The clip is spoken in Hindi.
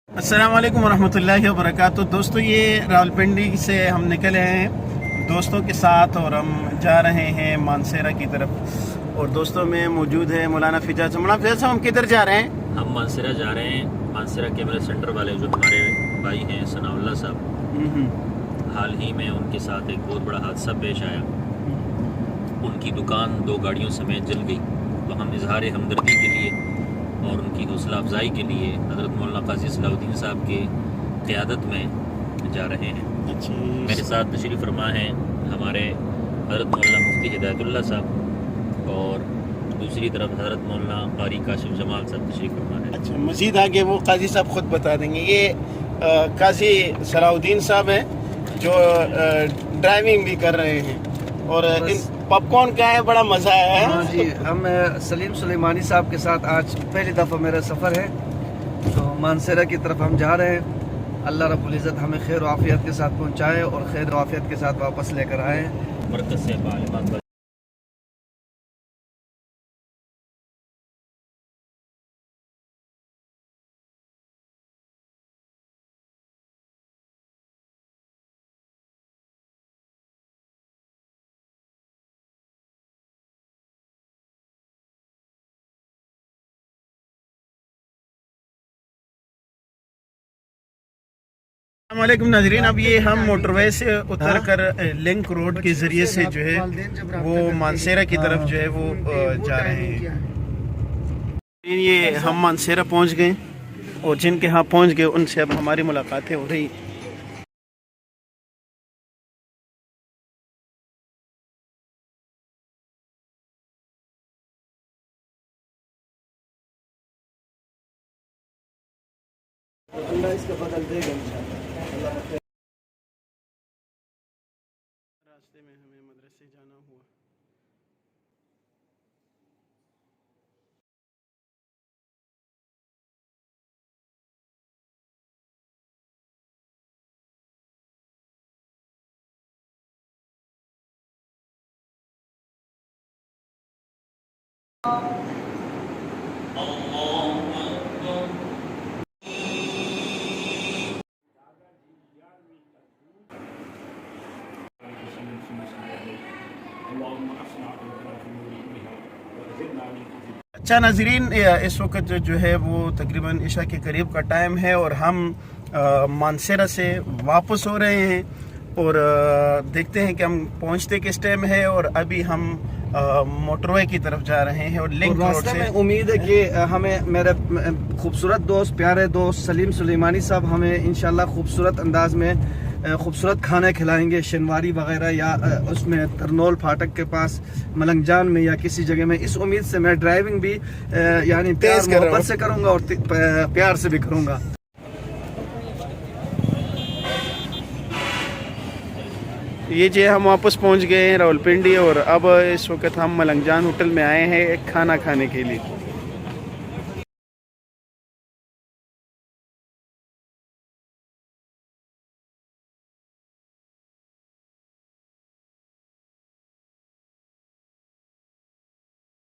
अस्सलाम वालेकुम वरहमतुल्लाहि वबरकातुह। दोस्तों, ये रावलपिंडी से हम निकले हैं दोस्तों के साथ और हम जा रहे हैं मानसेरा की तरफ। और दोस्तों में मौजूद है मौलाना फिजाज। मौलाना फिजाज साहब, हम किधर जा रहे हैं? हम मानसेरा जा रहे हैं। मानसेरा कैमरा सेंटर वाले जो हमारे भाई हैं सनाउल्लाह साहब, हाल ही में उनके साथ एक बहुत बड़ा हादसा पेश आया। उनकी दुकान 2 गाड़ियों समेत जल गई। तो हम इजहार हमदर्दी के लिए और उनकी हौसला अफजाई के लिए हज़रत मौलाना काजी सलाउद्दीन साहब के क़यादत में जा रहे हैं। मेरे साथ तशरीफ़ फरमा हैं हमारे हज़रत मौलाना मुफ्ती हिदायतुल्लाह साहब और दूसरी तरफ हज़रत मौलाना क़ारी काशिफ जमाल साहब तशरीफ़ फरमा हैं। अच्छा, मज़ीद आगे वो काजी साहब खुद बता देंगे। ये काजी सलाउद्दीन साहब हैं जो ड्राइविंग भी कर रहे हैं। और इन पॉपकॉर्न क्या है, बड़ा मज़ा आया है। हाँ जी, हम सलीम सुलेमानी साहब के साथ आज पहली दफ़ा मेरा सफ़र है। तो मानसेरा की तरफ हम जा रहे हैं। अल्लाह रब्बुल इज़्ज़त हमें खैर और आफ़ियत के साथ पहुँचाए और खैर और आफ़ियत के साथ वापस लेकर आए। मरकज़ से मालूमात अस्सलामुअलैकुम नाज़रीन, अब ये हम मोटरवे से उतर कर लिंक रोड के ज़रिए से जो है वो मानसेरा की तरफ जो है वो जा रहे हैं। ये हम मानसेरा पहुंच गए और जिनके यहाँ पहुंच गए उनसे अब हमारी मुलाकातें हो रही। अल्लाह इसका बदल देगा इंशाअल्लाह। रास्ते में हमें मदरसे जाना हुआ। अच्छा नाजरीन, इस वक्त जो है वो तकरीबन इशा के करीब का टाइम है और हम मानसेरा से वापस हो रहे हैं। और देखते हैं कि हम पहुंचते किस टाइम है। और अभी हम मोटरवे की तरफ जा रहे हैं और लिंक रोड रास्ते से में उम्मीद है कि हमें मेरे खूबसूरत दोस्त, प्यारे दोस्त सलीम सुलेमानी साहब हमें इंशाल्लाह खूबसूरत अंदाज में खूबसूरत खाने खिलाएंगे, शनवारी वगैरह या उसमें तरनोल फाटक के पास मलंगजान में या किसी जगह में। इस उम्मीद से मैं ड्राइविंग भी यानी तेज मोहब्बत से करूँगा और प्यार से भी करूँगा। ये जो हम वापस पहुंच गए हैं रावलपिंडी और अब इस वक्त हम मलंगजान होटल में आए हैं खाना खाने के लिए।